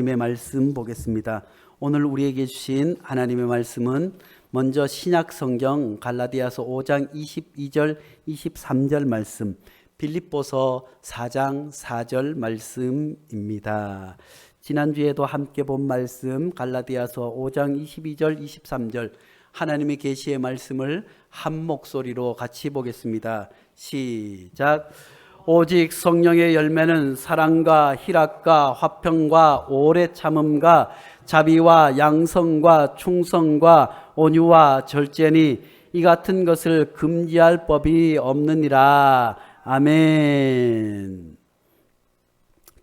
하나님의 말씀 보겠습니다. 오늘 우리에게 주신 하나님의 말씀은 먼저 신약 성경 갈라디아서 5장 22절 23절 말씀, 빌립보서 4장 4절 말씀입니다. 지난주에도 함께 본 말씀 갈라디아서 5장 22절 23절 하나님의 계시의 말씀을 한 목소리로 같이 보겠습니다. 시작. 오직 성령의 열매는 사랑과 희락과 화평과 오래 참음과 자비와 양성과 충성과 온유와 절제니 이 같은 것을 금지할 법이 없느니라. 아멘.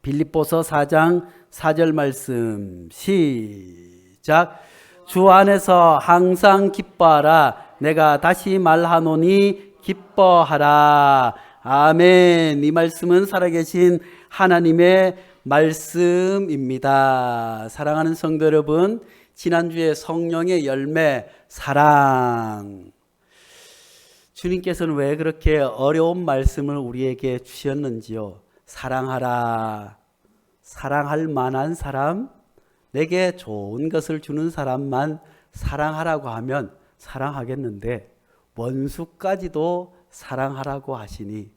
빌립보서 4장 4절 말씀 시작. 주 안에서 항상 기뻐하라. 내가 다시 말하노니 기뻐하라. 아멘. 이 말씀은 살아계신 하나님의 말씀입니다. 사랑하는 성도 여러분, 지난주에 성령의 열매 사랑, 주님께서는 왜 그렇게 어려운 말씀을 우리에게 주셨는지요? 사랑하라. 사랑할 만한 사람, 내게 좋은 것을 주는 사람만 사랑하라고 하면 사랑하겠는데 원수까지도 사랑하라고 하시니,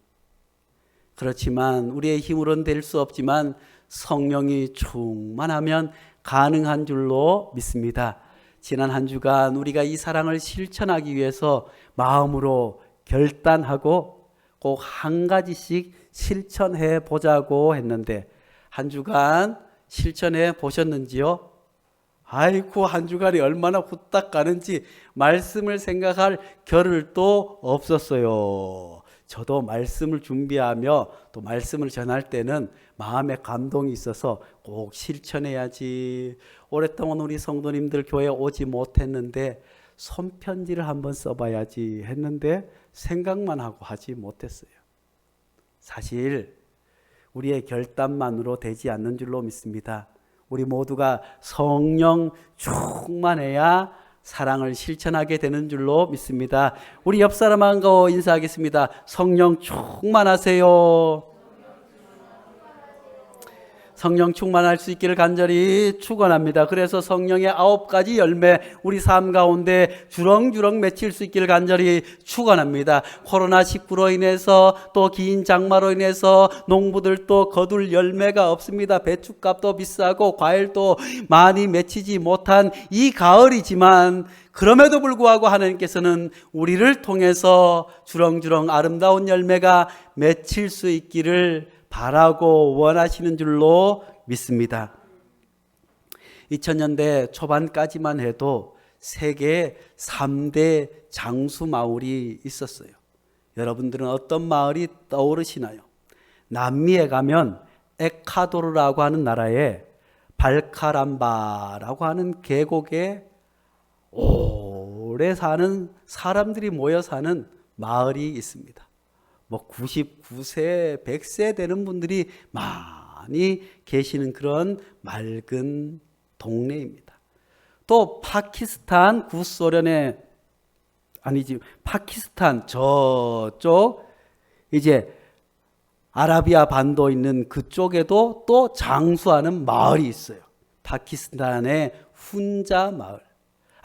그렇지만 우리의 힘으로는 될 수 없지만 성령이 충만하면 가능한 줄로 믿습니다. 지난 한 주간 우리가 이 사랑을 실천하기 위해서 마음으로 결단하고 꼭 한 가지씩 실천해 보자고 했는데 한 주간 실천해 보셨는지요? 아이고, 한 주간이 얼마나 후딱 가는지 말씀을 생각할 겨를도 없었어요. 저도 말씀을 준비하며 또 말씀을 전할 때는 마음에 감동이 있어서 꼭 실천해야지. 오랫동안 우리 성도님들 교회에 오지 못했는데 손편지를 한번 써봐야지 했는데 생각만 하고 하지 못했어요. 사실 우리의 결단만으로 되지 않는 줄로 믿습니다. 우리 모두가 성령 충만해야 사랑을 실천하게 되는 줄로 믿습니다. 우리 옆 사람하고 인사하겠습니다. 성령 충만하세요. 성령 충만할 수 있기를 간절히 축원합니다. 그래서 성령의 9가지 열매 우리 삶 가운데 주렁주렁 맺힐 수 있기를 간절히 축원합니다. 코로나19로 인해서 또 긴 장마로 인해서 농부들도 거둘 열매가 없습니다. 배추값도 비싸고 과일도 많이 맺히지 못한 이 가을이지만 그럼에도 불구하고 하나님께서는 우리를 통해서 주렁주렁 아름다운 열매가 맺힐 수 있기를 바라고 원하시는 줄로 믿습니다. 2000년대 초반까지만 해도 세계 3대 장수 마을이 있었어요. 여러분들은 어떤 마을이 떠오르시나요? 남미에 가면 에콰도르라고 하는 나라에 발카람바라고 하는 계곡에 오래 사는 사람들이 모여 사는 마을이 있습니다. 99세, 100세 되는 분들이 많이 계시는 그런 맑은 동네입니다. 또 파키스탄 구소련의 파키스탄 저쪽 이제 아라비아 반도 있는 그쪽에도 또 장수하는 마을이 있어요. 파키스탄의 훈자 마을.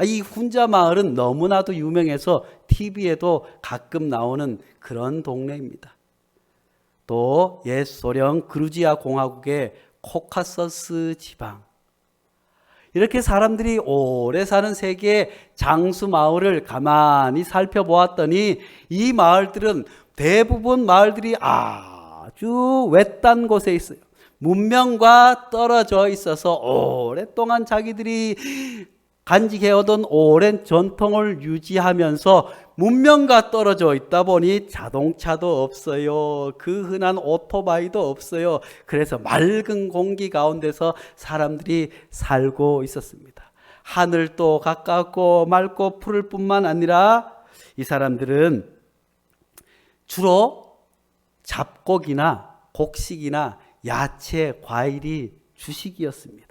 이 훈자 마을은 너무나도 유명해서 TV에도 가끔 나오는 그런 동네입니다. 또 옛 소련 그루지아 공화국의 코카서스 지방, 이렇게 사람들이 오래 사는 세계의 장수 마을을 가만히 살펴보았더니 이 마을들은 대부분 마을들이 아주 외딴 곳에 있어요. 문명과 떨어져 있어서 오랫동안 자기들이 간직해오던 오랜 전통을 유지하면서 문명과 떨어져 있다 보니 자동차도 없어요. 그 흔한 오토바이도 없어요. 그래서 맑은 공기 가운데서 사람들이 살고 있었습니다. 하늘도 가깝고 맑고 푸를 뿐만 아니라 이 사람들은 주로 잡곡이나 곡식이나 야채, 과일이 주식이었습니다.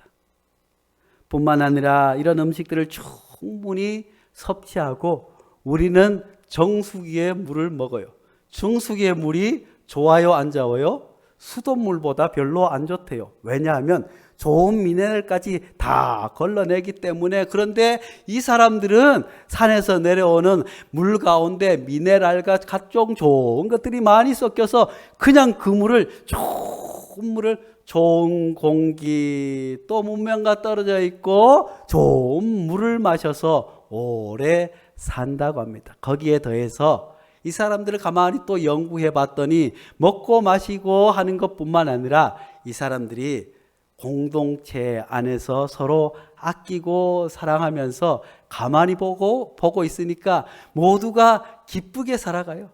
뿐만 아니라 이런 음식들을 충분히 섭취하고 우리는 정수기의 물을 먹어요. 정수기의 물이 좋아요, 안 좋아요? 수돗물보다 별로 안 좋대요. 왜냐하면 좋은 미네랄까지 다 걸러내기 때문에, 그런데 이 사람들은 산에서 내려오는 물 가운데 미네랄과 각종 좋은 것들이 많이 섞여서 그냥 그 물을, 좋은 물을, 좋은 공기, 또 문명과 떨어져 있고 좋은 물을 마셔서 오래 산다고 합니다. 거기에 더해서 이 사람들을 가만히 또 연구해 봤더니 먹고 마시고 하는 것뿐만 아니라 이 사람들이 공동체 안에서 서로 아끼고 사랑하면서 가만히 보고 있으니까 모두가 기쁘게 살아가요.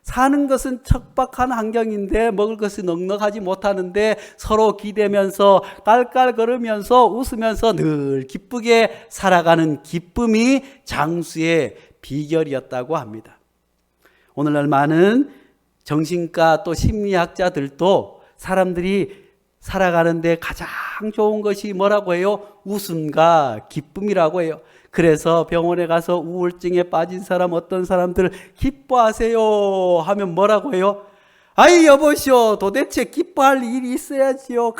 사는 것은 척박한 환경인데 먹을 것이 넉넉하지 못하는데 서로 기대면서 깔깔거리면서 웃으면서 늘 기쁘게 살아가는 기쁨이 장수의 비결이었다고 합니다. 오늘날 많은 정신과 또 심리학자들도 사람들이 살아가는데 가장 좋은 것이 뭐라고 해요? 웃음과 기쁨이라고 해요. 그래서 병원에 가서 우울증에 빠진 사람, 어떤 사람들 기뻐하세요 하면 뭐라고 해요? 아이 여보시오, 도대체 기뻐할 일이 있어야지요.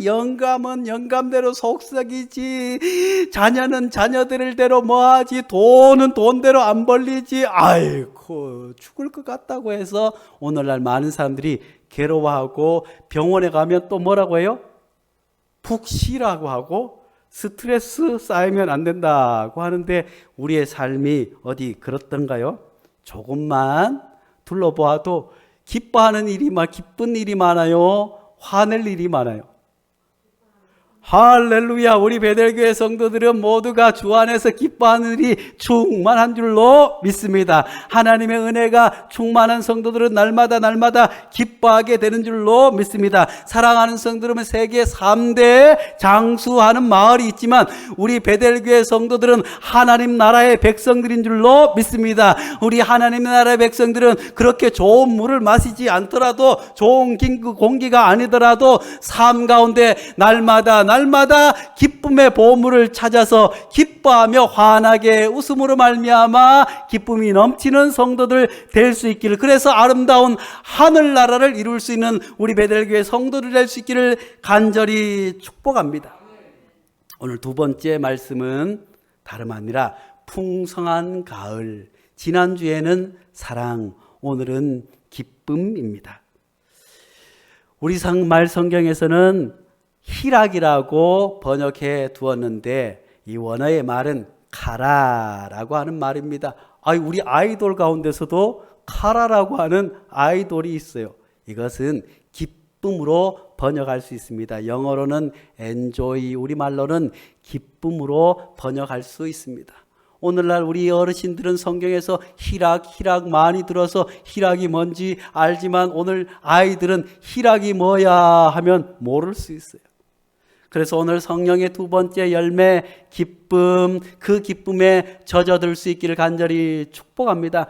영감은 영감대로 속썩이지, 자녀는 자녀들대로 뭐하지, 돈은 돈대로 안 벌리지. 아이고 죽을 것 같다고 해서 오늘날 많은 사람들이 괴로워하고 병원에 가면 또 뭐라고 해요? 푹 쉬라고 하고 스트레스 쌓이면 안 된다고 하는데 우리의 삶이 어디 그렇던가요? 조금만 둘러보아도 기뻐하는 일이 기쁜 일이 많아요? 화낼 일이 많아요? 할렐루야. 우리 베델교회 성도들은 모두가 주 안에서 기뻐하는 일이 충만한 줄로 믿습니다. 하나님의 은혜가 충만한 성도들은 날마다 기뻐하게 되는 줄로 믿습니다. 사랑하는 성도들은 세계 3대 장수하는 마을이 있지만 우리 베델교회 성도들은 하나님 나라의 백성들인 줄로 믿습니다. 우리 하나님 나라의 백성들은 그렇게 좋은 물을 마시지 않더라도, 좋은 공기가 아니더라도 삶 가운데 날마다 기쁨의 보물을 찾아서 기뻐하며 환하게 웃음으로 말미암아 기쁨이 넘치는 성도들 될 수 있기를, 그래서 아름다운 하늘나라를 이룰 수 있는 우리 베델교회 성도들 될 수 있기를 간절히 축복합니다. 오늘 두 번째 말씀은 다름 아니라 풍성한 가을. 지난주에는 사랑, 오늘은 기쁨입니다. 우리 말 성경에서는 희락이라고 번역해 두었는데 이 원어의 말은 카라라고 하는 말입니다. 우리 아이돌 가운데서도 카라라고 하는 아이돌이 있어요. 이것은 기쁨으로 번역할 수 있습니다. 영어로는 enjoy, 우리말로는 기쁨으로 번역할 수 있습니다. 오늘날 우리 어르신들은 성경에서 희락 많이 들어서 희락이 뭔지 알지만 오늘 아이들은 희락이 뭐야 하면 모를 수 있어요. 그래서 오늘 성령의 두 번째 열매 기쁨, 그 기쁨에 젖어들 수 있기를 간절히 축복합니다.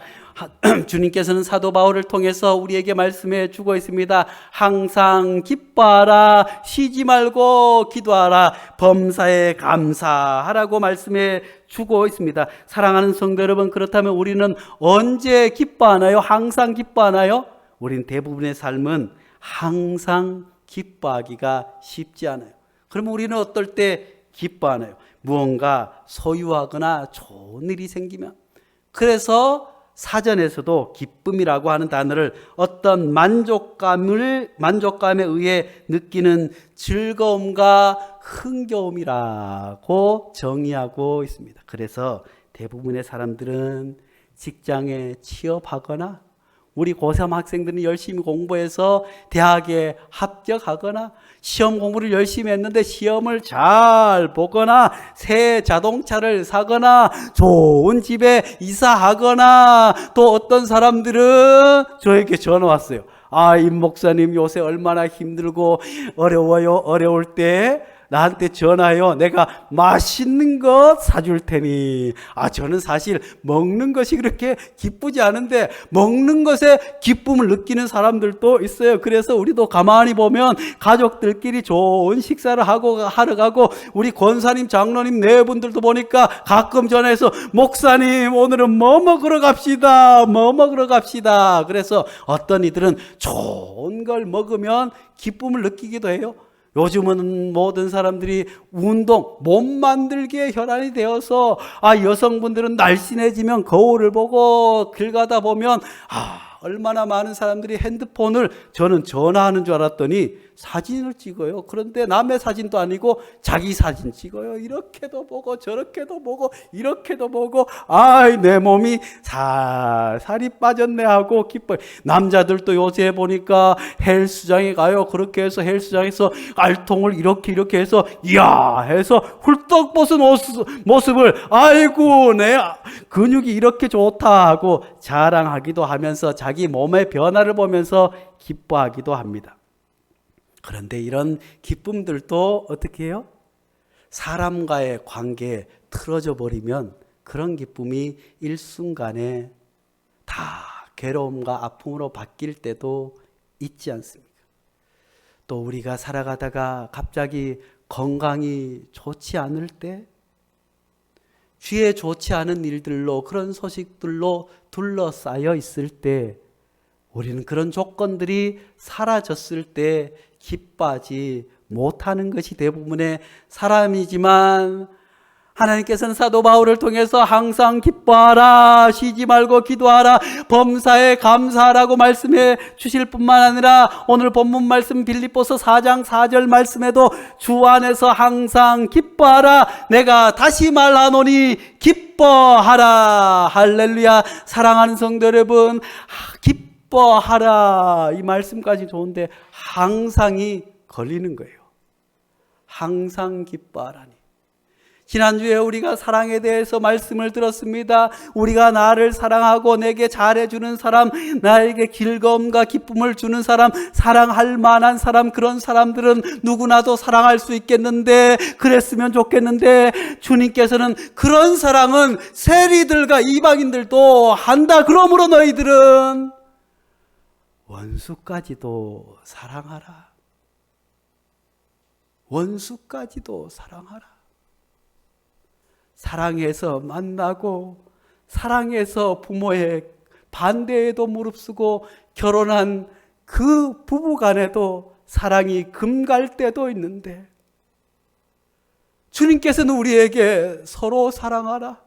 주님께서는 사도 바울을 통해서 우리에게 말씀해 주고 있습니다. 항상 기뻐하라, 쉬지 말고 기도하라, 범사에 감사하라고 말씀해 주고 있습니다. 사랑하는 성도 여러분, 그렇다면 우리는 언제 기뻐하나요? 항상 기뻐하나요? 우리는 대부분의 삶은 항상 기뻐하기가 쉽지 않아요. 그러면 우리는 어떨 때 기뻐하나요? 무언가 소유하거나 좋은 일이 생기면. 그래서 사전에서도 기쁨이라고 하는 단어를 어떤 만족감에 의해 느끼는 즐거움과 흥겨움이라고 정의하고 있습니다. 그래서 대부분의 사람들은 직장에 취업하거나, 우리 고3 학생들은 열심히 공부해서 대학에 합격하거나, 시험 공부를 열심히 했는데 시험을 잘 보거나, 새 자동차를 사거나, 좋은 집에 이사하거나, 또 어떤 사람들은 저에게 전화 왔어요. 임 목사님 요새 얼마나 힘들고 어려워요. 어려울 때 나한테 전화해요. 내가 맛있는 것 사줄 테니. 저는 사실 먹는 것이 그렇게 기쁘지 않은데 먹는 것에 기쁨을 느끼는 사람들도 있어요. 그래서 우리도 가만히 보면 가족들끼리 좋은 식사를 하러 가고, 우리 권사님, 장로님 네 분들도 보니까 가끔 전화해서 목사님 오늘은 뭐 먹으러 갑시다. 그래서 어떤 이들은 좋은 걸 먹으면 기쁨을 느끼기도 해요. 요즘은 모든 사람들이 운동, 몸 만들기에 혈안이 되어서 여성분들은 날씬해지면 거울을 보고 길 가다 보면 얼마나 많은 사람들이 핸드폰을, 저는 전화하는 줄 알았더니 사진을 찍어요. 그런데 남의 사진도 아니고 자기 사진 찍어요. 이렇게도 보고 저렇게도 보고 이렇게도 보고 내 몸이 살이 빠졌네 하고 기뻐요. 남자들도 요새 보니까 헬스장에 가요. 그렇게 해서 헬스장에서 알통을 이렇게 해서 이야 해서 훌떡 벗은 모습을 아이고 내 근육이 이렇게 좋다 하고 자랑하기도 하면서 자기 몸의 변화를 보면서 기뻐하기도 합니다. 그런데 이런 기쁨들도 어떻게 해요? 사람과의 관계에 틀어져 버리면 그런 기쁨이 일순간에 다 괴로움과 아픔으로 바뀔 때도 있지 않습니까? 또 우리가 살아가다가 갑자기 건강이 좋지 않을 때, 주위에 좋지 않은 일들로, 그런 소식들로 둘러싸여 있을 때, 우리는 그런 조건들이 사라졌을 때 기뻐하지 못하는 것이 대부분의 사람이지만, 하나님께서는 사도 바울을 통해서 항상 기뻐하라, 쉬지 말고 기도하라, 범사에 감사하라고 말씀해 주실 뿐만 아니라 오늘 본문 말씀 빌립보서 4장 4절 말씀에도 주 안에서 항상 기뻐하라, 내가 다시 말하노니 기뻐하라. 할렐루야. 사랑하는 성도 여러분, 기뻐하라 이 말씀까지 좋은데 항상이 걸리는 거예요. 항상 기뻐하라니. 지난주에 우리가 사랑에 대해서 말씀을 들었습니다. 우리가 나를 사랑하고 내게 잘해주는 사람, 나에게 즐거움과 기쁨을 주는 사람, 사랑할 만한 사람, 그런 사람들은 누구나도 사랑할 수 있겠는데, 그랬으면 좋겠는데, 주님께서는 그런 사랑은 세리들과 이방인들도 한다. 그러므로 너희들은 원수까지도 사랑하라. 원수까지도 사랑하라. 사랑해서 만나고, 사랑해서 부모의 반대에도 무릅쓰고 결혼한 그 부부간에도 사랑이 금갈 때도 있는데, 주님께서는 우리에게 서로 사랑하라,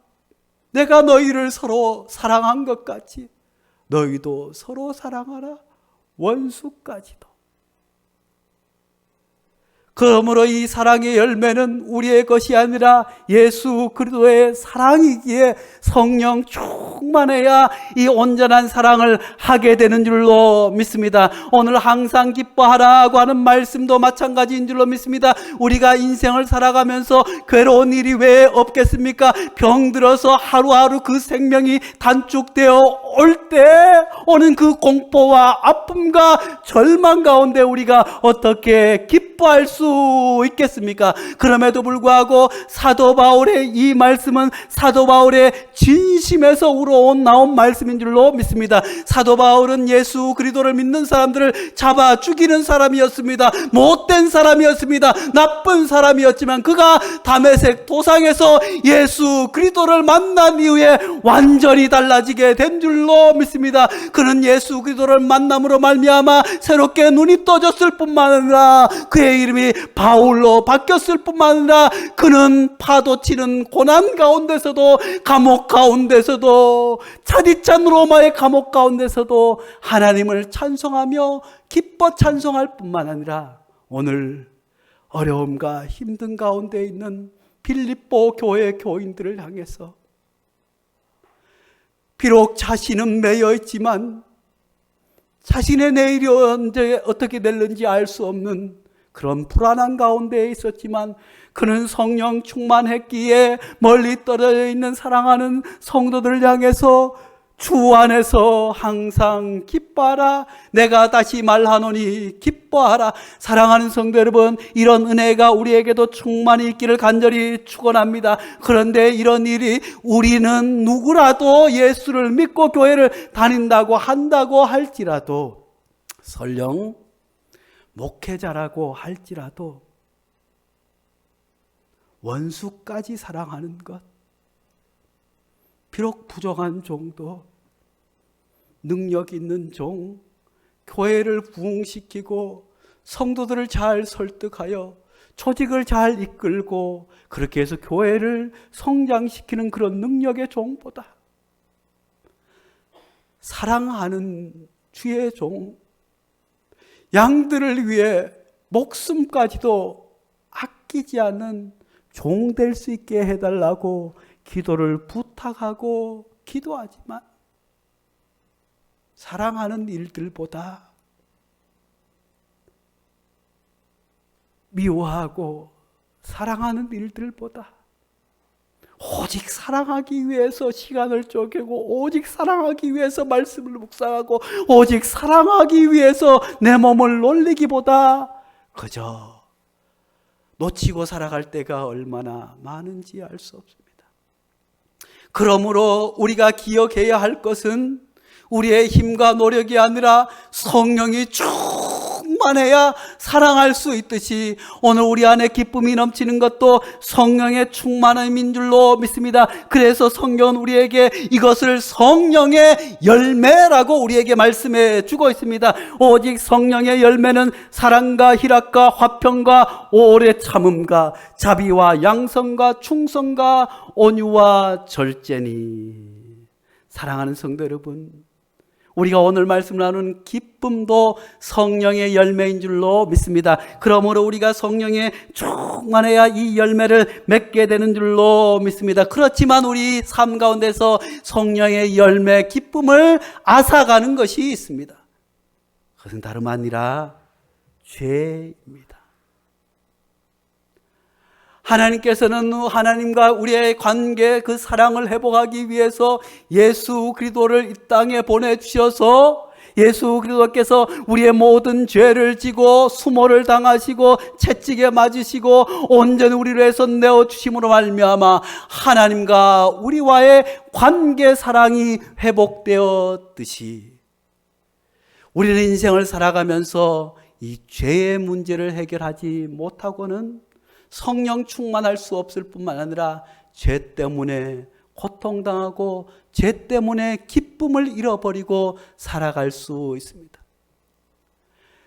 내가 너희를 서로 사랑한 것 같이 너희도 서로 사랑하라, 원수까지도. 그러므로 이 사랑의 열매는 우리의 것이 아니라 예수 그리스도의 사랑이기에 성령 충만해야 이 온전한 사랑을 하게 되는 줄로 믿습니다. 오늘 항상 기뻐하라고 하는 말씀도 마찬가지인 줄로 믿습니다. 우리가 인생을 살아가면서 괴로운 일이 왜 없겠습니까? 병들어서 하루하루 그 생명이 단축되어 올 때 오는 그 공포와 아픔과 절망 가운데 우리가 어떻게 기뻐할 수 있겠습니까? 그럼에도 불구하고 사도 바울의 이 말씀은 사도 바울의 진심에서 나온 말씀인 줄로 믿습니다. 사도 바울은 예수 그리스도를 믿는 사람들을 잡아 죽이는 사람이었습니다. 못된 사람이었습니다. 나쁜 사람이었지만 그가 다메섹 도상에서 예수 그리스도를 만난 이후에 완전히 달라지게 된 줄로 믿습니다. 그는 예수 그리스도를 만남으로 말미암아 새롭게 눈이 떠졌을 뿐만 아니라 그의 이름이 바울로 바뀌었을 뿐만 아니라 그는 파도치는 고난 가운데서도, 감옥 가운데서도, 차디찬 로마의 감옥 가운데서도 하나님을 찬송하며 기뻐 찬송할 뿐만 아니라 오늘 어려움과 힘든 가운데 있는 빌립보 교회 교인들을 향해서 비록 자신은 매여 있지만 자신의 내일이 언제 어떻게 될는지 알 수 없는 그런 불안한 가운데 있었지만 그는 성령 충만했기에 멀리 떨어져 있는 사랑하는 성도들을 향해서 주 안에서 항상 기뻐하라, 내가 다시 말하노니 기뻐하라. 사랑하는 성도 여러분, 이런 은혜가 우리에게도 충만히 있기를 간절히 축원합니다. 그런데 이런 일이 우리는 누구라도 예수를 믿고 교회를 다닌다고 한다고 할지라도, 설령 목회자라고 할지라도 원수까지 사랑하는 것, 비록 부정한 종도 능력 있는 종, 교회를 부흥시키고 성도들을 잘 설득하여 조직을 잘 이끌고 그렇게 해서 교회를 성장시키는 그런 능력의 종보다 사랑하는 주의 종, 양들을 위해 목숨까지도 아끼지 않는 종 될 수 있게 해달라고 기도를 부탁하고 기도하지만 사랑하는 일들보다 미워하고 사랑하는 일들보다 오직 사랑하기 위해서 시간을 쪼개고 오직 사랑하기 위해서 말씀을 묵상하고 오직 사랑하기 위해서 내 몸을 놀리기보다 그저 놓치고 살아갈 때가 얼마나 많은지 알 수 없습니다. 그러므로 우리가 기억해야 할 것은 우리의 힘과 노력이 아니라 성령이 충만해야 사랑할 수 있듯이 오늘 우리 안에 기쁨이 넘치는 것도 성령의 충만함인 줄로 믿습니다. 그래서 성경은 우리에게 이것을 성령의 열매라고 우리에게 말씀해 주고 있습니다. 오직 성령의 열매는 사랑과 희락과 화평과 오래 참음과 자비와 양성과 충성과 온유와 절제니. 사랑하는 성도 여러분, 우리가 오늘 말씀 나누는 기쁨도 성령의 열매인 줄로 믿습니다. 그러므로 우리가 성령에 충만해야 이 열매를 맺게 되는 줄로 믿습니다. 그렇지만 우리 삶 가운데서 성령의 열매, 기쁨을 앗아가는 것이 있습니다. 그것은 다름 아니라 죄입니다. 하나님께서는 하나님과 우리의 관계, 그 사랑을 회복하기 위해서 예수 그리스도를 이 땅에 보내주셔서 예수 그리스도께서 우리의 모든 죄를 지고 수모를 당하시고 채찍에 맞으시고 온전히 우리를 위해서 내어주심으로 말미암아 하나님과 우리와의 관계 사랑이 회복되었듯이 우리는 인생을 살아가면서 이 죄의 문제를 해결하지 못하고는 성령 충만할 수 없을 뿐만 아니라 죄 때문에 고통당하고 죄 때문에 기쁨을 잃어버리고 살아갈 수 있습니다.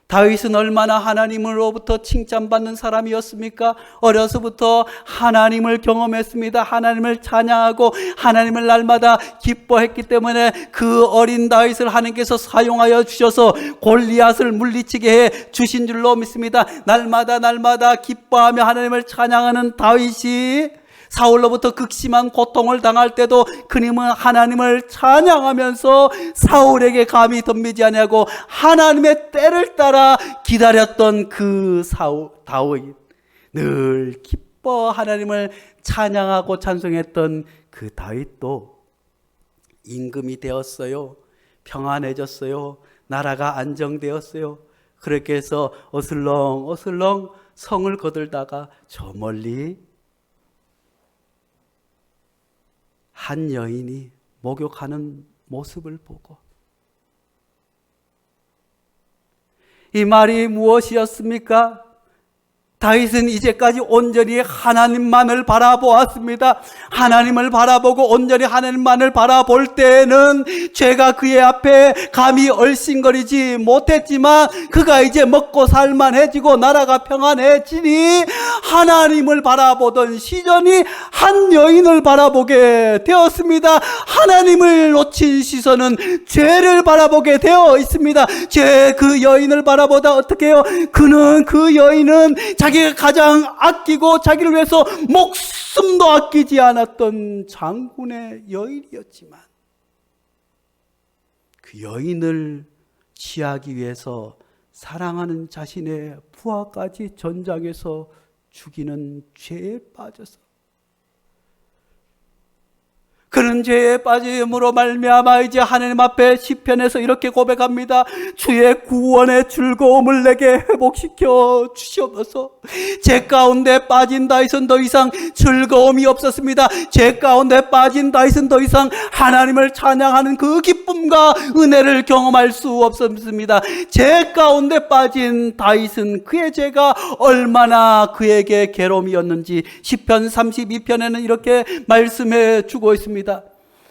다윗은 얼마나 하나님으로부터 칭찬받는 사람이었습니까? 어려서부터 하나님을 경험했습니다. 하나님을 찬양하고 하나님을 날마다 기뻐했기 때문에 그 어린 다윗을 하나님께서 사용하여 주셔서 골리앗을 물리치게 해 주신 줄로 믿습니다. 날마다 기뻐하며 하나님을 찬양하는 다윗이 사울로부터 극심한 고통을 당할 때도 그님은 하나님을 찬양하면서 사울에게 감히 덤비지 아니하고 하나님의 때를 따라 기다렸던 그 다윗, 늘 기뻐 하나님을 찬양하고 찬송했던 그 다윗도 임금이 되었어요. 평안해졌어요. 나라가 안정되었어요. 그렇게 해서 어슬렁 성을 거들다가 저 멀리 한 여인이 목욕하는 모습을 보고 이 말이 무엇이었습니까? 다윗은 이제까지 온전히 하나님만을 바라보았습니다. 하나님을 바라보고 온전히 하나님만을 바라볼 때에는 죄가 그의 앞에 감히 얼씬거리지 못했지만 그가 이제 먹고 살만해지고 나라가 평안해지니 하나님을 바라보던 시선이 한 여인을 바라보게 되었습니다. 하나님을 놓친 시선은 죄를 바라보게 되어 있습니다. 그 여인을 바라보다 어떻게 해요? 그 여인은 자기가 가장 아끼고 자기를 위해서 목숨도 아끼지 않았던 장군의 여인이었지만 그 여인을 취하기 위해서 사랑하는 자신의 부하까지 전장에서 죽이는 죄에 빠져서 그는 죄에 빠짐으로 말미암아 이제 하나님 앞에 시편에서 이렇게 고백합니다. 주의 구원의 즐거움을 내게 회복시켜 주시옵소서. 죄 가운데 빠진 다윗은 더 이상 즐거움이 없었습니다. 죄 가운데 빠진 다윗은 더 이상 하나님을 찬양하는 그 기쁨과 은혜를 경험할 수 없었습니다. 죄 가운데 빠진 다윗은 그의 죄가 얼마나 그에게 괴로움이었는지 시편 32편에는 이렇게 말씀해 주고 있습니다.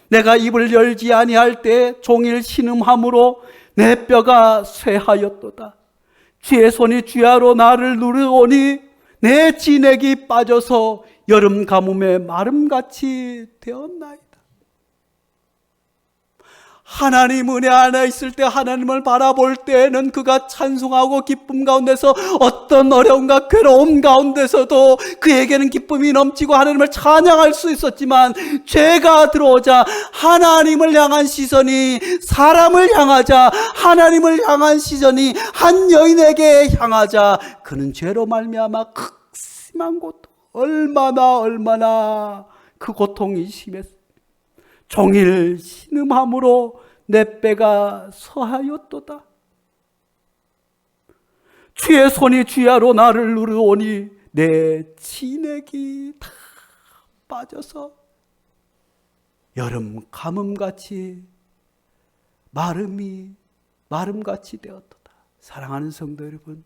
내가 입을 열지 아니할 때 종일 신음함으로 내 뼈가 쇠하였도다. 주의 손이 주야로 나를 누르오니 내 진액이 빠져서 여름 가뭄에 마름같이 되었나이다. 하나님 은혜 안에 있을 때, 하나님을 바라볼 때는 그가 찬송하고 기쁨 가운데서, 어떤 어려움과 괴로움 가운데서도 그에게는 기쁨이 넘치고 하나님을 찬양할 수 있었지만, 죄가 들어오자 하나님을 향한 시선이 사람을 향하자, 하나님을 향한 시선이 한 여인에게 향하자, 그는 죄로 말미암아 극심한 고통, 얼마나 그 고통이 심했습니다. 종일 신음함으로 내 뼈가 서하였도다. 주의 손이 주야로 나를 누르오니 내 진액이 다 빠져서 여름 가뭄같이 마름같이 되었도다. 사랑하는 성도 여러분,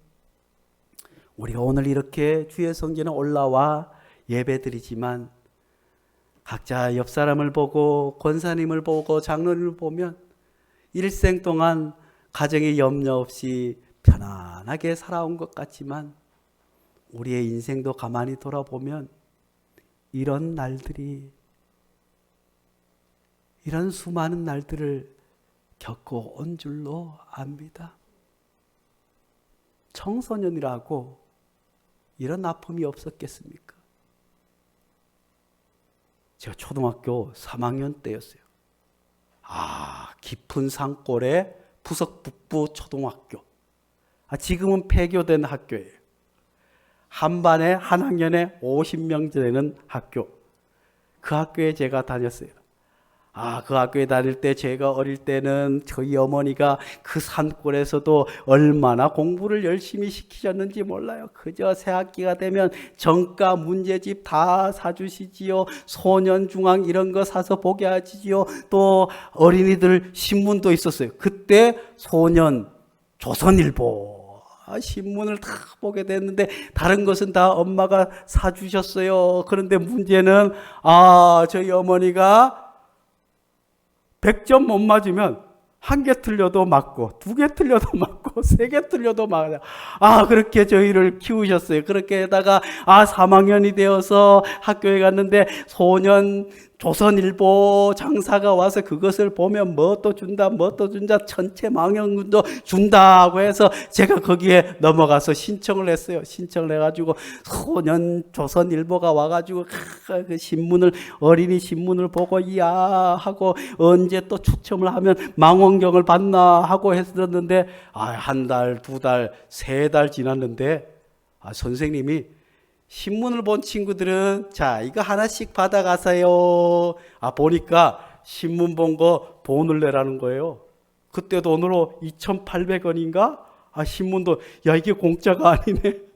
우리가 오늘 이렇게 주의 성전에 올라와 예배드리지만 각자 옆 사람을 보고 권사님을 보고 장로님을 보면 일생 동안 가정에 염려 없이 편안하게 살아온 것 같지만, 우리의 인생도 가만히 돌아보면 이런 날들이, 이런 수많은 날들을 겪고 온 줄로 압니다. 청소년이라고 이런 아픔이 없었겠습니까? 제가 초등학교 3학년 때였어요. 깊은 산골의 부석 북부 초등학교. 지금은 폐교된 학교예요. 한 반에 한 학년에 50명 되는 학교. 그 학교에 제가 다녔어요. 그 학교에 다닐 때, 제가 어릴 때는 저희 어머니가 그 산골에서도 얼마나 공부를 열심히 시키셨는지 몰라요. 그저 새학기가 되면 정가 문제집 다 사주시지요. 소년중앙 이런 거 사서 보게 하시지요. 또 어린이들 신문도 있었어요. 그때 소년, 조선일보 신문을 다 보게 됐는데, 다른 것은 다 엄마가 사주셨어요. 그런데 문제는 저희 어머니가 100점 못 맞으면 1개 틀려도 맞고, 2개 틀려도 맞고, 3개 틀려도 맞아요. 그렇게 저희를 키우셨어요. 그렇게 하다가 3학년이 되어서 학교에 갔는데, 소년 조선일보 장사가 와서 그것을 보면 뭐 또 준다, 전체 망연금도 준다고 해서 제가 거기에 넘어가서 신청을 했어요. 신청을 해가지고 소년 조선일보가 와가지고 그 신문을, 어린이 신문을 보고 이야 하고, 언제 또 추첨을 하면 망원경을 받나 하고 했었는데, 한 달, 2달, 3달 지났는데 선생님이 신문을 본 친구들은 자, 이거 하나씩 받아가세요. 보니까 신문 본 거 돈을 내라는 거예요. 그때 돈으로 2,800원인가? 신문도, 야, 이게 공짜가 아니네.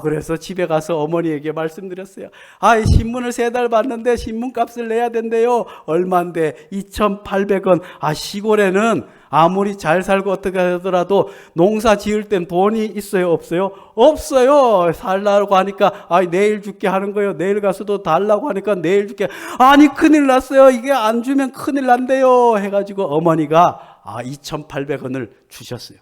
그래서 집에 가서 어머니에게 말씀드렸어요. 신문을 3달 받는데 신문값을 내야 된대요. 얼마인데? 2,800원. 시골에는 아무리 잘 살고 어떻게 하더라도 농사 지을 땐 돈이 있어요, 없어요? 없어요. 살라고 하니까 내일 줄게 하는 거예요. 내일 가서도 달라고 하니까 내일 줄게. 큰일 났어요. 이게 안 주면 큰일 난대요. 해가지고 어머니가 2,800원을 주셨어요.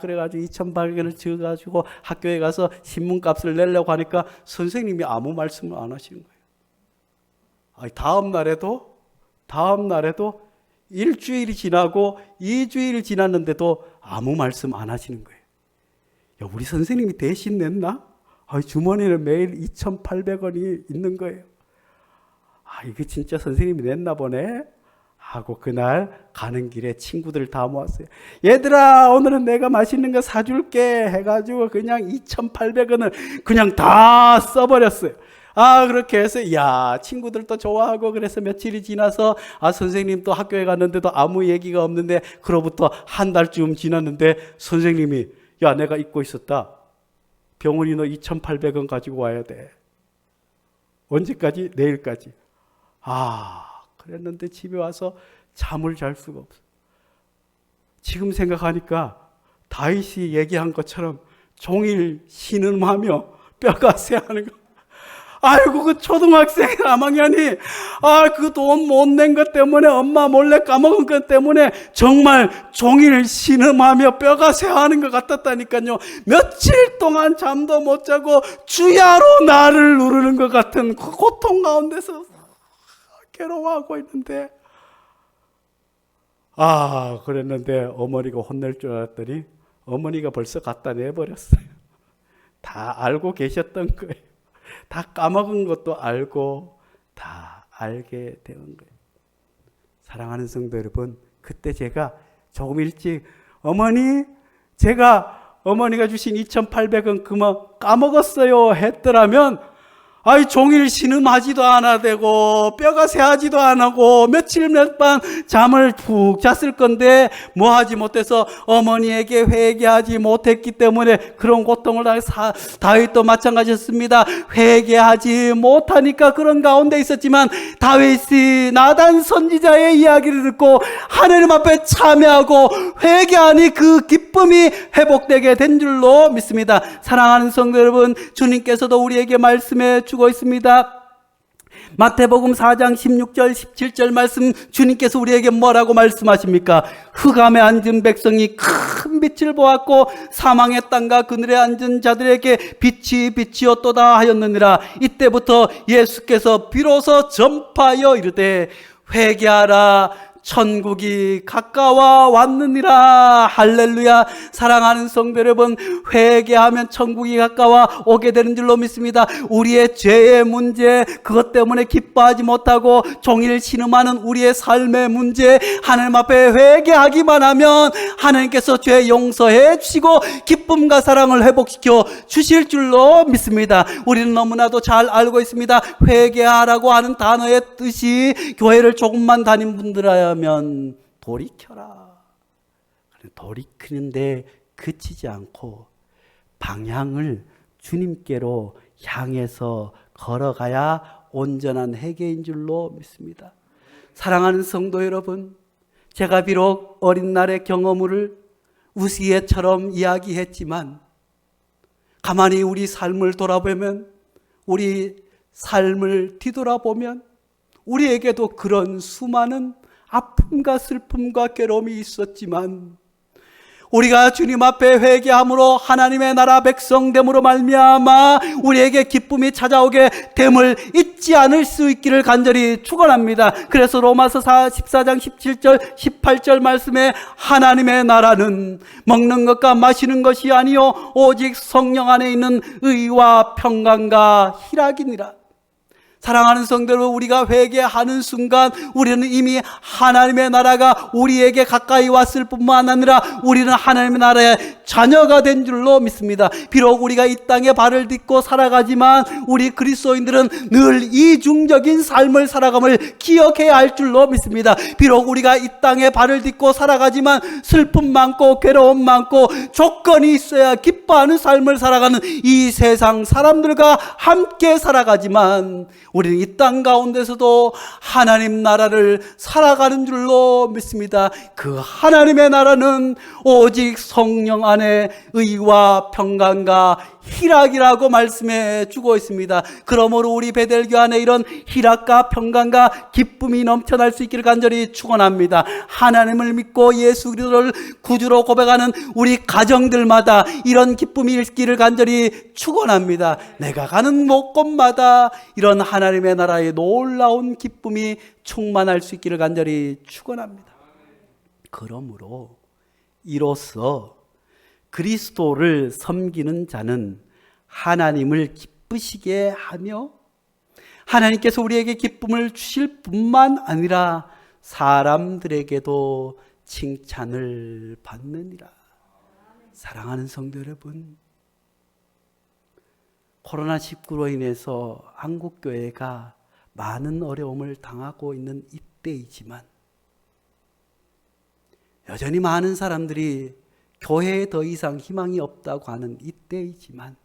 그래가지고 2,800원을 지어가지고 학교에 가서 신문값을 내려고 하니까 선생님이 아무 말씀을 안 하시는 거예요. 다음 날에도 일주일이 지나고 2주일이 지났는데도 아무 말씀 안 하시는 거예요. 야, 우리 선생님이 대신 냈나? 주머니는 매일 2,800원이 있는 거예요. 이게 진짜 선생님이 냈나 보네 하고 그날 가는 길에 친구들을 다 모았어요. 얘들아, 오늘은 내가 맛있는 거 사줄게 해가지고 그냥 2,800원을 그냥 다 써버렸어요. 그렇게 해서 친구들도 좋아하고, 그래서 며칠이 지나서 선생님 또 학교에 갔는데도 아무 얘기가 없는데, 그로부터 한 달쯤 지났는데 선생님이 내가 잊고 있었다. 병원이 너 2,800원 가지고 와야 돼. 언제까지? 내일까지. 그랬는데 집에 와서 잠을 잘 수가 없어. 지금 생각하니까 다윗이 얘기한 것처럼 종일 신음하며 뼈가 쇠하는 거. 아이고, 그 초등학생 3학년이, 그 돈 못 낸 것 때문에, 엄마 몰래 까먹은 것 때문에, 정말 종일 신음하며 뼈가 쇠하는 것 같았다니까요. 며칠 동안 잠도 못 자고, 주야로 나를 누르는 것 같은 그 고통 가운데서 괴로워하고 있는데, 그랬는데, 어머니가 혼낼 줄 알았더니, 어머니가 벌써 갖다 내버렸어요. 다 알고 계셨던 거예요. 다 까먹은 것도 알고 다 알게 되는 거예요. 사랑하는 성도 여러분, 그때 제가 조금 일찍 제가 어머니가 주신 2,800원 그만 까먹었어요 했더라면, 종일 신음하지도 않아 되고 뼈가 새하지도 안 하고 며칠 몇 밤 잠을 푹 잤을 건데 뭐 하지 못해서 어머니에게 회개하지 못했기 때문에 그런 고통을 당해서 다윗도 마찬가지였습니다. 회개하지 못하니까 그런 가운데 있었지만, 다윗이 나단 선지자의 이야기를 듣고 하나님 앞에 참여하고 회개하니 그 기쁨이 회복되게 된 줄로 믿습니다. 사랑하는 성도 여러분, 주님께서도 우리에게 말씀해 주고 있습니다. 마태복음 4장 16절 17절 말씀, 주님께서 우리에게 뭐라고 말씀하십니까? 흑암에 앉은 백성이 큰 빛을 보았고 사망의 땅과 그늘에 앉은 자들에게 빛이 비치었도다 하였느니라. 이때부터 예수께서 비로소 전파하여 이르되 회개하라, 천국이 가까워 왔느니라. 할렐루야. 사랑하는 성도 여러분, 회개하면 천국이 가까워 오게 되는 줄로 믿습니다. 우리의 죄의 문제, 그것 때문에 기뻐하지 못하고 종일 신음하는 우리의 삶의 문제, 하나님 앞에 회개하기만 하면 하나님께서 죄 용서해 주시고 기쁨과 사랑을 회복시켜 주실 줄로 믿습니다. 우리는 너무나도 잘 알고 있습니다. 회개하라고 하는 단어의 뜻이, 교회를 조금만 다닌 분들이라면 돌이켜라. 돌이키는데 그치지 않고 방향을 주님께로 향해서 걸어가야 온전한 회개인 줄로 믿습니다. 사랑하는 성도 여러분, 제가 비록 어린 날의 경험을 우스개처럼 이야기했지만, 가만히 우리 삶을 돌아보면, 우리 삶을 뒤돌아보면 우리에게도 그런 수많은 아픔과 슬픔과 괴로움이 있었지만, 우리가 주님 앞에 회개함으로 하나님의 나라 백성됨으로 말미암아 우리에게 기쁨이 찾아오게 됨을 잊지 않을 수 있기를 간절히 축원합니다. 그래서 로마서 14장 17절 18절 말씀에, 하나님의 나라는 먹는 것과 마시는 것이 아니요 오직 성령 안에 있는 의와 평강과 희락이니라. 사랑하는 성도 여러분, 우리가 회개하는 순간 우리는 이미 하나님의 나라가 우리에게 가까이 왔을 뿐만 아니라 우리는 하나님의 나라의 자녀가 된 줄로 믿습니다. 비록 우리가 이 땅에 발을 딛고 살아가지만 우리 그리스도인들은 늘 이중적인 삶을 살아감을 기억해야 할 줄로 믿습니다. 비록 우리가 이 땅에 발을 딛고 살아가지만 슬픔 많고 괴로움 많고 조건이 있어야 기뻐하는 삶을 살아가는 이 세상 사람들과 함께 살아가지만, 우리는 이 땅 가운데서도 하나님 나라를 살아가는 줄로 믿습니다. 그 하나님의 나라는 오직 성령 안에 의와 평강과 희락이라고 말씀해 주고 있습니다. 그러므로 우리 베델교 안에 이런 희락과 평강과 기쁨이 넘쳐날 수 있기를 간절히 축원합니다. 하나님을 믿고 예수 그리스도를 구주로 고백하는 우리 가정들마다 이런 기쁨이 있기를 간절히 축원합니다. 내가 가는 곳곳마다 이런 하나님의 나라의 놀라운 기쁨이 충만할 수 있기를 간절히 축원합니다. 그러므로 이로써 그리스도를 섬기는 자는 하나님을 기쁘시게 하며 하나님께서 우리에게 기쁨을 주실 뿐만 아니라 사람들에게도 칭찬을 받느니라. 사랑하는 성도 여러분, 코로나19로 인해서 한국교회가 많은 어려움을 당하고 있는 이때이지만, 여전히 많은 사람들이 교회에 더 이상 희망이 없다고 하는 이때이지만,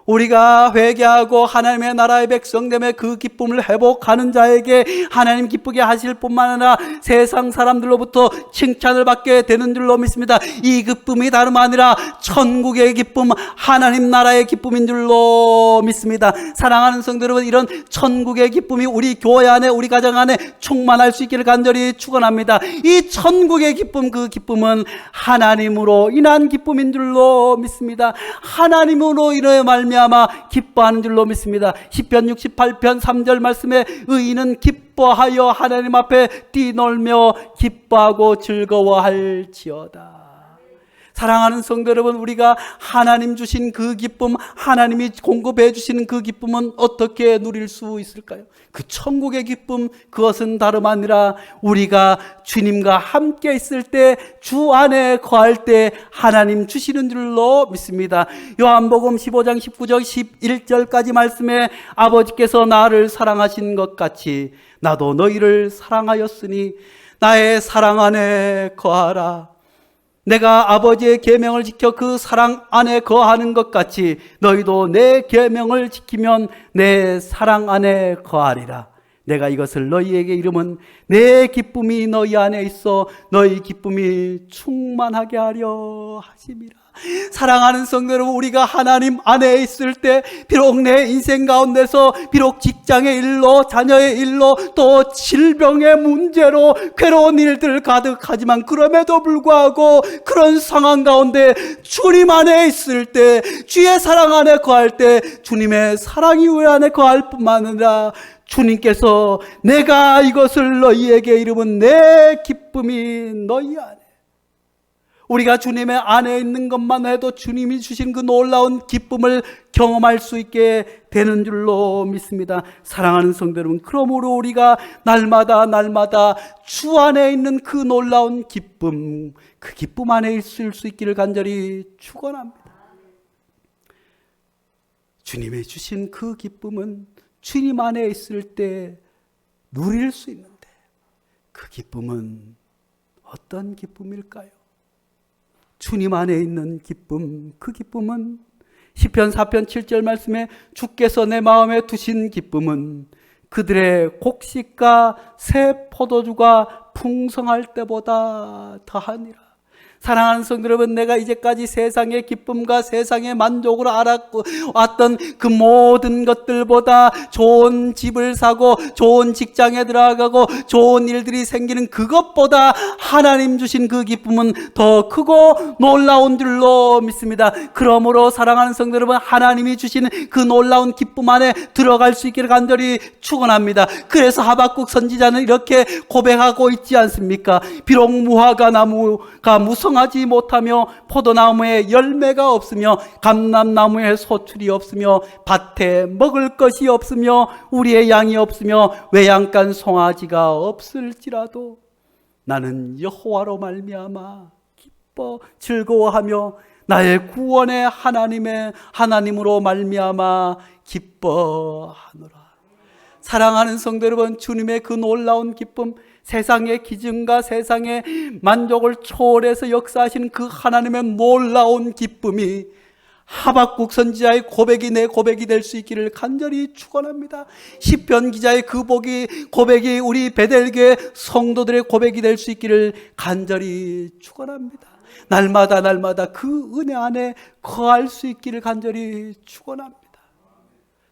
우리가 회개하고 하나님의 나라의 백성됨의 그 기쁨을 회복하는 자에게 하나님 기쁘게 하실 뿐만 아니라 세상 사람들로부터 칭찬을 받게 되는 줄로 믿습니다. 이 기쁨이 다름 아니라 천국의 기쁨, 하나님 나라의 기쁨인 줄로 믿습니다. 사랑하는 성도 여러분, 이런 천국의 기쁨이 우리 교회 안에, 우리 가정 안에 충만할 수 있기를 간절히 축원합니다. 이 천국의 기쁨, 그 기쁨은 하나님으로 인한 기쁨인 줄로 믿습니다. 하나님으로 인하여 말미암아 기뻐하는 줄로 믿습니다. 시편 68편 3절 말씀에 의인은 기뻐하여 하나님 앞에 뛰놀며 기뻐하고 즐거워할지어다. 사랑하는 성도 여러분, 우리가 하나님 주신 그 기쁨, 하나님이 공급해 주시는 그 기쁨은 어떻게 누릴 수 있을까요? 그 천국의 기쁨, 그것은 다름 아니라 우리가 주님과 함께 있을 때, 주 안에 거할 때 하나님 주시는 줄로 믿습니다. 요한복음 15장 19절 11절까지 말씀에 아버지께서 나를 사랑하신 것 같이 나도 너희를 사랑하였으니 나의 사랑 안에 거하라. 내가 아버지의 계명을 지켜 그 사랑 안에 거하는 것 같이 너희도 내 계명을 지키면 내 사랑 안에 거하리라. 내가 이것을 너희에게 이름은 내 기쁨이 너희 안에 있어 너희 기쁨이 충만하게 하려 하심이라. 사랑하는 성도 여러분, 우리가 하나님 안에 있을 때 비록 내 인생 가운데서 비록 직장의 일로, 자녀의 일로, 또 질병의 문제로 괴로운 일들 가득하지만 그럼에도 불구하고 그런 상황 가운데 주님 안에 있을 때, 주의 사랑 안에 거할 때 주님의 사랑이 우리 안에 거할 뿐만 아니라 주님께서 내가 이것을 너희에게 이름은 내 기쁨이 너희 안에, 우리가 주님의 안에 있는 것만 해도 주님이 주신 그 놀라운 기쁨을 경험할 수 있게 되는 줄로 믿습니다. 사랑하는 성도 여러분, 그러므로 우리가 날마다 주 안에 있는 그 놀라운 기쁨, 그 기쁨 안에 있을 수 있기를 간절히 축원합니다. 주님이 주신 그 기쁨은 주님 안에 있을 때 누릴 수 있는데, 그 기쁨은 어떤 기쁨일까요? 주님 안에 있는 기쁨, 그 기쁨은 시편 4편 7절 말씀에 주께서 내 마음에 두신 기쁨은 그들의 곡식과 새 포도주가 풍성할 때보다 더하니라. 사랑하는 성도 여러분, 내가 이제까지 세상의 기쁨과 세상의 만족으로 알았고 왔던 그 모든 것들보다 좋은 집을 사고 좋은 직장에 들어가고 좋은 일들이 생기는 그것보다 하나님 주신 그 기쁨은 더 크고 놀라운 줄로 믿습니다. 그러므로 사랑하는 성도 여러분, 하나님이 주신 그 놀라운 기쁨 안에 들어갈 수 있기를 간절히 축원합니다. 그래서 하박국 선지자는 이렇게 고백하고 있지 않습니까? 비록 무화과 나무가 무성하지 못하며 포도나무에 열매가 없으며 감람나무에 소출이 없으며 밭에 먹을 것이 없으며 우리의 양이 없으며 외양간 송아지가 없을지라도 나는 여호와로 말미암아 기뻐 즐거워하며 나의 구원의 하나님으로 말미암아 기뻐하노라. 사랑하는 성도 여러분, 주님의 그 놀라운 기쁨, 세상의 기준과 세상의 만족을 초월해서 역사하시는 그 하나님의 놀라운 기쁨이 하박국 선지자의 고백이 내 고백이 될 수 있기를 간절히 축원합니다. 시편 기자의 그 고백이 우리 베델교회 성도들의 고백이 될 수 있기를 간절히 축원합니다. 날마다 그 은혜 안에 거할 수 있기를 간절히 축원합니다.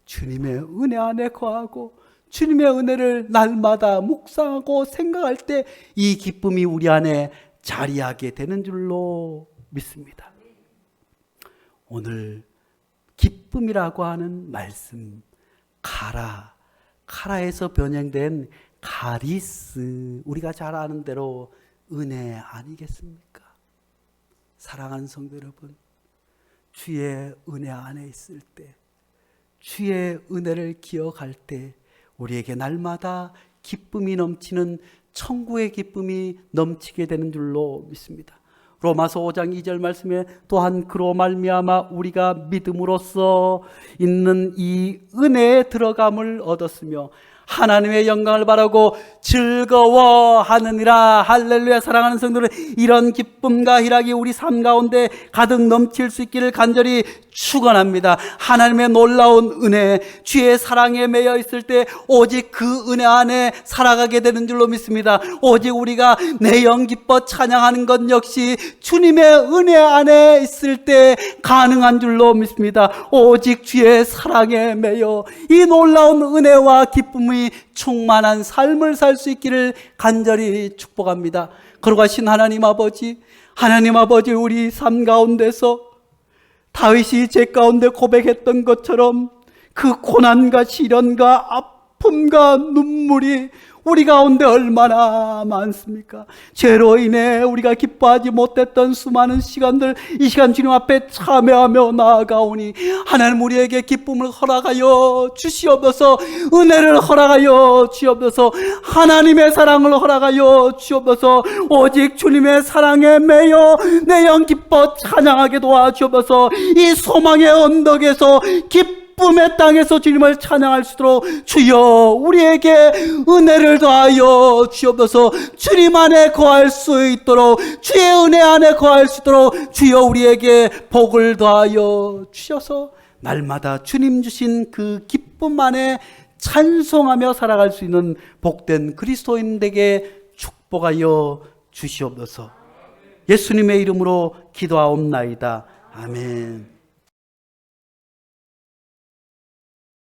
주님의 은혜 안에 거하고 주님의 은혜를 날마다 묵상하고 생각할 때 이 기쁨이 우리 안에 자리하게 되는 줄로 믿습니다. 오늘 기쁨이라고 하는 말씀, 카라에서 변형된 카리스, 우리가 잘 아는 대로 은혜 아니겠습니까? 사랑하는 성도 여러분, 주의 은혜 안에 있을 때, 주의 은혜를 기억할 때 우리에게 날마다 기쁨이 넘치는 천국의 기쁨이 넘치게 되는 줄로 믿습니다. 로마서 5장 2절 말씀에 또한 그로 말미암아 우리가 믿음으로써 있는 이 은혜에 들어감을 얻었으며 하나님의 영광을 바라고 즐거워하느니라. 할렐루야. 사랑하는 성도들, 이런 기쁨과 희락이 우리 삶 가운데 가득 넘칠 수 있기를 간절히 축원합니다. 하나님의 놀라운 은혜, 주의 사랑에 매여 있을 때 오직 그 은혜 안에 살아가게 되는 줄로 믿습니다. 오직 우리가 내 영 기뻐 찬양하는 것 역시 주님의 은혜 안에 있을 때 가능한 줄로 믿습니다. 오직 주의 사랑에 매여 이 놀라운 은혜와 기쁨이 충만한 삶을 살 수 있기를 간절히 축복합니다. 거룩하신 하나님 아버지, 우리 삶 가운데서 다윗이 제 가운데 고백했던 것처럼 그 고난과 시련과 아픔과 눈물이 우리 가운데 얼마나 많습니까? 죄로 인해 우리가 기뻐하지 못했던 수많은 시간들, 이 시간 주님 앞에 참여하며 나아가오니 하나님 우리에게 기쁨을 허락하여 주시옵소서. 은혜를 허락하여 주옵소서. 하나님의 사랑을 허락하여 주옵소서. 오직 주님의 사랑에 매여 내 영 기뻐 찬양하게 도와주옵소서. 이 소망의 언덕에서 기쁨의 땅에서 주님을 찬양할 수 있도록 주여 우리에게 은혜를 더하여 주옵소서. 주님 안에 거할 수 있도록, 주의 은혜 안에 거할 수 있도록 주여 우리에게 복을 더하여 주셔서 날마다 주님 주신 그 기쁨 안에 찬송하며 살아갈 수 있는 복된 그리스도인에게 축복하여 주시옵소서. 예수님의 이름으로 기도하옵나이다. 아멘.